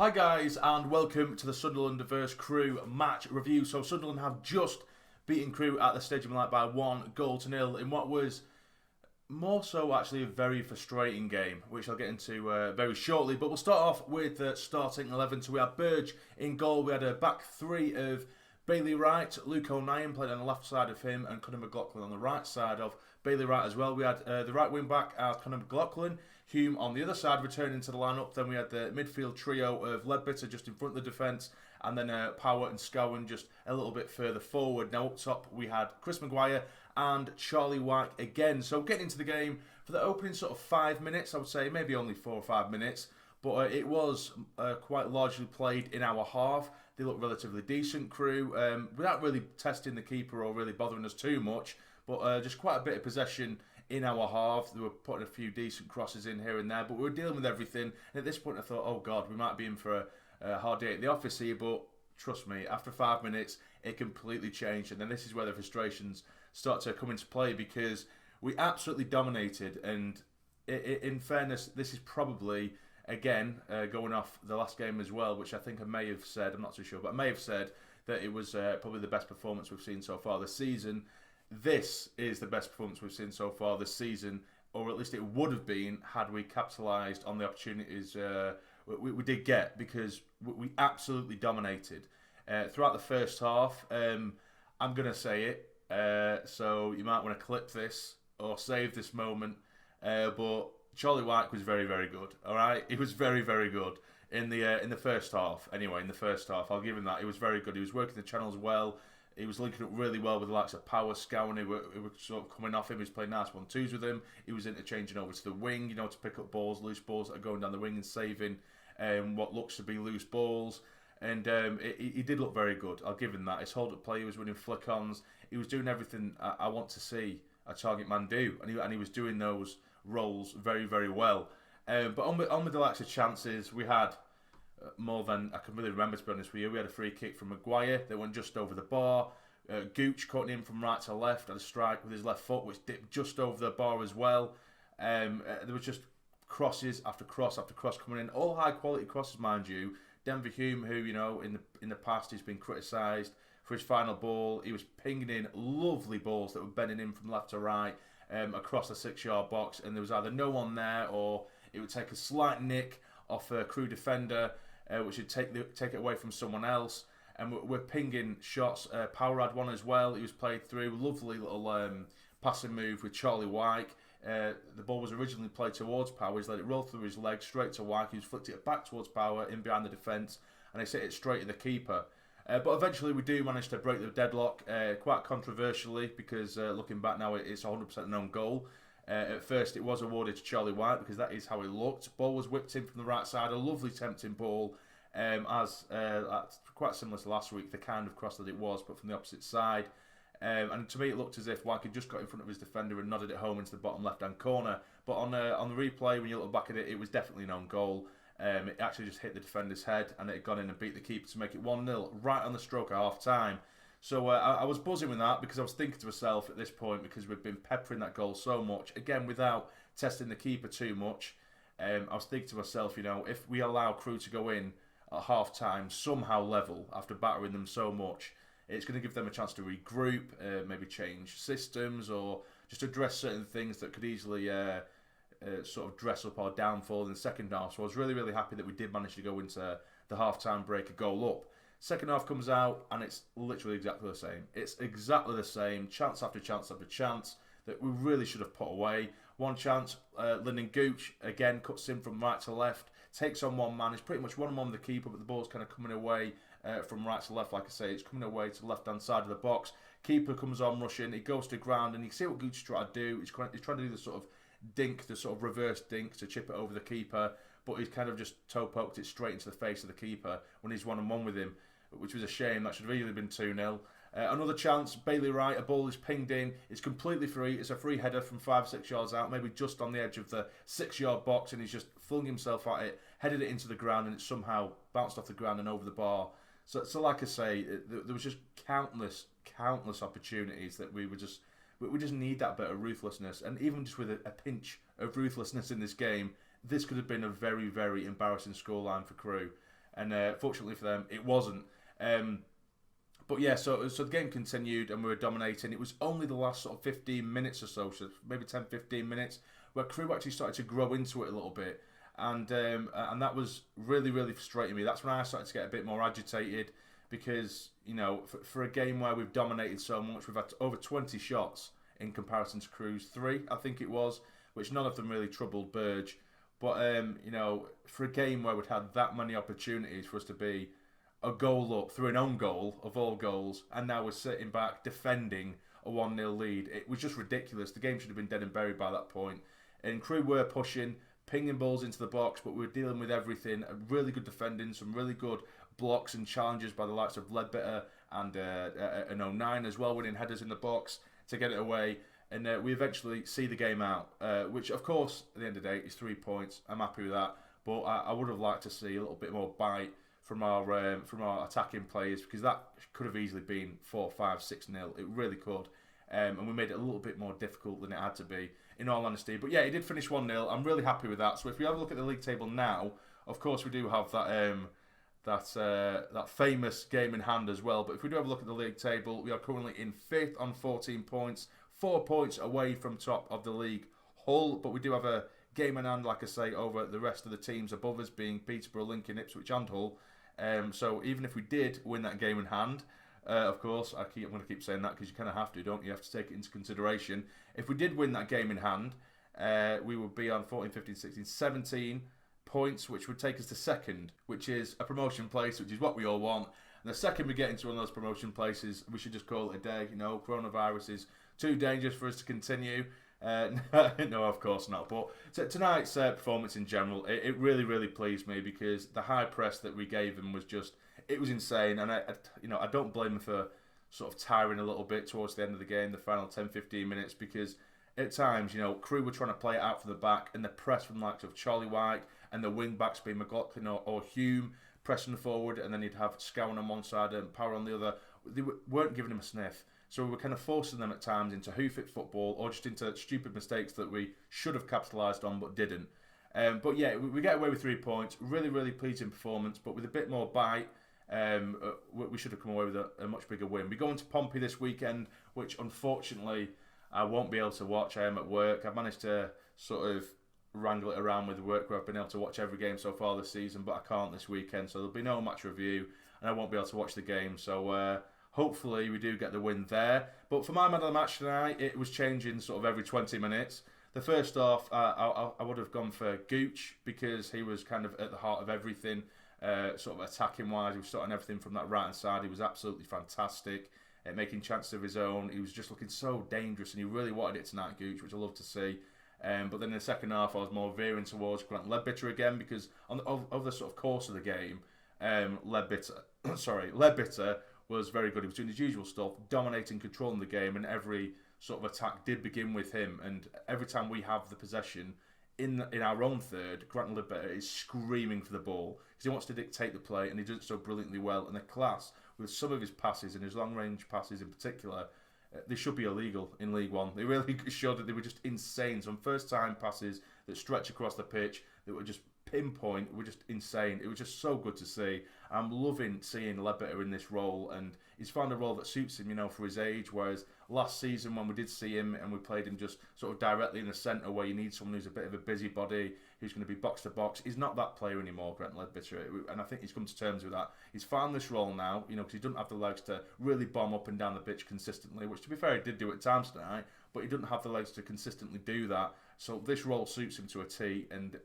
Hi guys, and welcome to the Sunderland vs Crewe match review. So Sunderland have just beaten Crewe at the Stadium Light by 1-0 in what was more so actually a very frustrating game, which I'll get into very shortly. But we'll start off with the starting 11. So we had Burge in goal. We had a back three of Bailey Wright, Luke O'Nien played on the left side of him, and Conor McLaughlin on the right side of Bailey Wright as well. We had the right wing back as Conor McLaughlin, Hume on the other side returning to the lineup. Then we had the midfield trio of Ledbetter just in front of the defence, and then Power and Scowen just a little bit further forward. Now up top we had Chris Maguire and Charlie White again. So getting into the game for the opening sort of 5 minutes, I would say maybe only 4 or 5 minutes, but it was quite largely played in our half. They looked relatively decent, Crewe, without really testing the keeper or really bothering us too much, but just quite a bit of possession in our half. They were putting a few decent crosses in here and there, but we were dealing with everything. And at this point I thought, oh God, we might be in for a hard day at the office here, but trust me, after 5 minutes, it completely changed. And then this is where the frustrations start to come into play, because we absolutely dominated. And in fairness, this is probably, again, going off the last game as well, which I think I may have said, I'm not too sure, but I may have said that it was probably the best performance we've seen so far this season. This is the best performance we've seen so far this season, or at least it would have been had we capitalised on the opportunities we did get, because we absolutely dominated throughout the first half. I'm going to say it, so you might want to clip this or save this moment, but Charlie White was very, very good. All right, he was very, very good in the first half. Anyway, in the first half, I'll give him that. He was very good. He was working the channels well. He was linking up really well with the likes of Power, Scowen, who were sort of coming off him. He was playing nice 1-2s with him. He was interchanging over to the wing, to pick up balls, loose balls that are going down the wing and saving what looks to be loose balls. And he did look very good. I'll give him that. His hold-up play, he was winning flick-ons. He was doing everything I want to see a target man do. And he was doing those roles very, very well. But on with the likes of chances, we had more than I can really remember, to be honest with you. We had a free kick from Maguire that went just over the bar. Gooch cutting in from right to left, had a strike with his left foot which dipped just over the bar as well. There was just crosses after cross after cross coming in, all high quality crosses, mind you. Denver Hume, who in the past he's been criticised for his final ball, he was pinging in lovely balls that were bending in from left to right across the 6-yard box, and there was either no one there or it would take a slight nick off a Crewe defender, which would take it away from someone else. And we're pinging shots. Power had one as well. He was played through. Lovely little passing move with Charlie White. The ball was originally played towards Power. He's let it roll through his legs straight to White. He's flicked it back towards Power in behind the defence, and he hit it straight at the keeper. But eventually we do manage to break the deadlock, quite controversially, because looking back now it's 100% an own goal. At first it was awarded to Charlie White because that is how he looked. Ball was whipped in from the right side, a lovely tempting ball, quite similar to last week, the kind of cross that it was, but from the opposite side. And to me it looked as if White had just got in front of his defender and nodded it home into the bottom left-hand corner. But on the replay, when you look back at it, it was definitely an own goal. It actually just hit the defender's head, and it had gone in and beat the keeper to make it 1-0 right on the stroke of half-time. So I was buzzing with that, because I was thinking to myself at this point, because we've been peppering that goal so much, again without testing the keeper too much, I was thinking to myself, if we allow Crewe to go in at half-time somehow level after battering them so much, it's going to give them a chance to regroup, maybe change systems, or just address certain things that could easily sort of dress up our downfall in the second half. So I was really, really happy that we did manage to go into the half-time break a goal up. Second half comes out and it's literally exactly the same. It's exactly the same, chance after chance after chance that we really should have put away. One chance, Lyndon Gooch again cuts in from right to left, takes on one man. He's pretty much one-on-one with the keeper, but the ball's kind of coming away from right to left. Like I say, it's coming away to the left-hand side of the box. Keeper comes on rushing, he goes to ground, and you see what Gooch is trying to do. He's trying to do the sort of dink, the sort of reverse dink to chip it over the keeper, but he's kind of just toe poked it straight into the face of the keeper when he's one-on-one with him, which was a shame. That should have really been 2-0. Another chance, Bailey Wright, a ball is pinged in. It's completely free. It's a free header from 5-6 yards out, maybe just on the edge of the 6-yard box, and he's just flung himself at it, headed it into the ground, and it somehow bounced off the ground and over the bar. So like I say, there was just countless opportunities that we just need that bit of ruthlessness. And even just with a pinch of ruthlessness in this game, this could have been a very, very embarrassing scoreline for Crewe. and fortunately for them, it wasn't. But yeah, so the game continued and we were dominating. It was only the last sort of 15 minutes or so maybe 10, 15 minutes, where Crewe actually started to grow into it a little bit. And that was really, really frustrating me. That's when I started to get a bit more agitated because, for a game where we've dominated so much, we've had over 20 shots in comparison to Crewe's 3, I think it was, which none of them really troubled Burge. But, for a game where we'd had that many opportunities for us to be a goal up through an own goal of all goals, and now we're sitting back defending a 1-0 lead. It was just ridiculous. The game should have been dead and buried by that point. And Crewe were pushing, pinging balls into the box, but we were dealing with everything. Really good defending, some really good blocks and challenges by the likes of Ledbetter and an 09 as well, winning headers in the box to get it away. And we eventually see the game out, which of course at the end of the day is 3 points. I'm happy with that, but I would have liked to see a little bit more bite from our attacking players, because that could have easily been 4, 5, 6-0. It really could, and we made it a little bit more difficult than it had to be, in all honesty. But yeah, it did finish 1-0. I'm really happy with that. So if we have a look at the league table now, of course we do have that famous game in hand as well. But if we do have a look at the league table, we are currently in 5th on 14 points, 4 points away from top of the league Hull. But we do have a game in hand, like I say, over the rest of the teams above us, being Peterborough, Lincoln, Ipswich and Hull. So even if we did win that game in hand, of course, I'm going to keep saying that because you kind of have to, don't you? You have to take it into consideration. If we did win that game in hand, we would be on 14, 15, 16, 17 points, which would take us to 2nd, which is a promotion place, which is what we all want. And the second we get into one of those promotion places, we should just call it a day. Coronavirus is too dangerous for us to continue. No, of course not. But tonight's performance in general, it really, really pleased me, because the high press that we gave them was it was insane. And I don't blame them for sort of tiring a little bit towards the end of the game, the final 10, 15 minutes, because at times, Crewe were trying to play it out from the back, and the press from the likes of Charlie White and the wing backs being McLaughlin or Hume pressing forward, and then you'd have Scowen on one side and Power on the other. They weren't giving him a sniff. So we were kind of forcing them at times into hoof-it football, or just into stupid mistakes that we should have capitalised on but didn't. But yeah, we get away with 3 points. Really, really pleasing performance, but with a bit more bite, we should have come away with a much bigger win. We go into Pompey this weekend, which unfortunately I won't be able to watch. I am at work. I've managed to sort of wrangle it around with work where I've been able to watch every game so far this season, but I can't this weekend, so there'll be no match review, and I won't be able to watch the game. So hopefully we do get the win there. But for my man of the match tonight, it was changing sort of every 20 minutes. The first half, I would have gone for Gooch, because he was kind of at the heart of everything, sort of attacking-wise. He was starting everything from that right-hand side. He was absolutely fantastic at making chances of his own. He was just looking so dangerous, and he really wanted it tonight, Gooch, which I love to see. But then in the second half, I was more veering towards Grant Ledbetter again, because over the sort of course of the game, Ledbetter was very good. He was doing his usual stuff, dominating, controlling the game, and every sort of attack did begin with him. And every time we have the possession in our own third, Grant Ledbetter is screaming for the ball because he wants to dictate the play, and he does it so brilliantly well. And the class with some of his passes, and his long-range passes in particular, they should be illegal in League One. They really showed that they were just insane. Some first-time passes that stretch across the pitch that were just pinpoint, were just insane. It was just so good to see. I'm loving seeing Ledbetter in this role, and he's found a role that suits him, for his age, whereas last season when we did see him and we played him just sort of directly in the centre where you need someone who's a bit of a busybody, who's going to be box to box, he's not that player anymore, Grant Ledbetter, and I think he's come to terms with that. He's found this role now, because he doesn't have the legs to really bomb up and down the pitch consistently, which to be fair he did do at times tonight, but he doesn't have the legs to consistently do that. So this role suits him to a T, and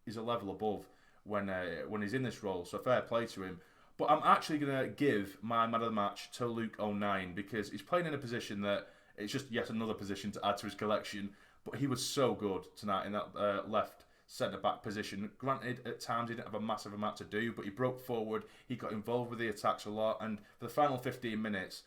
he's a level above when he's in this role, so fair play to him. But I'm actually going to give my man of the match to Luke O'Nien, because he's playing in a position that it's just yet another position to add to his collection, but he was so good tonight in that left centre-back position. Granted, at times he didn't have a massive amount to do, but he broke forward, he got involved with the attacks a lot, and for the final 15 minutes,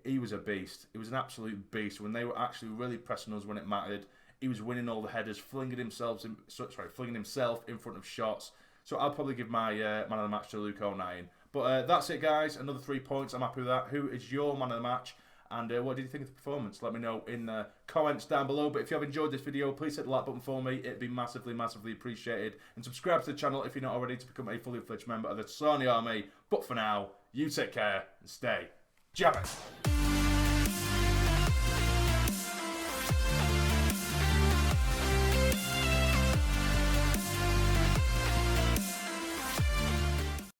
he was a beast. He was an absolute beast. When they were actually really pressing us when it mattered, he was winning all the headers, flinging himself in front of shots. So I'll probably give my man of the match to Luke O'Nien. But that's it, guys. Another 3 points. I'm happy with that. Who is your man of the match? And what did you think of the performance? Let me know in the comments down below. But if you have enjoyed this video, please hit the like button for me. It'd be massively, massively appreciated. And subscribe to the channel if you're not already to become a fully fledged member of the Sarny Army. But for now, you take care and stay jamming.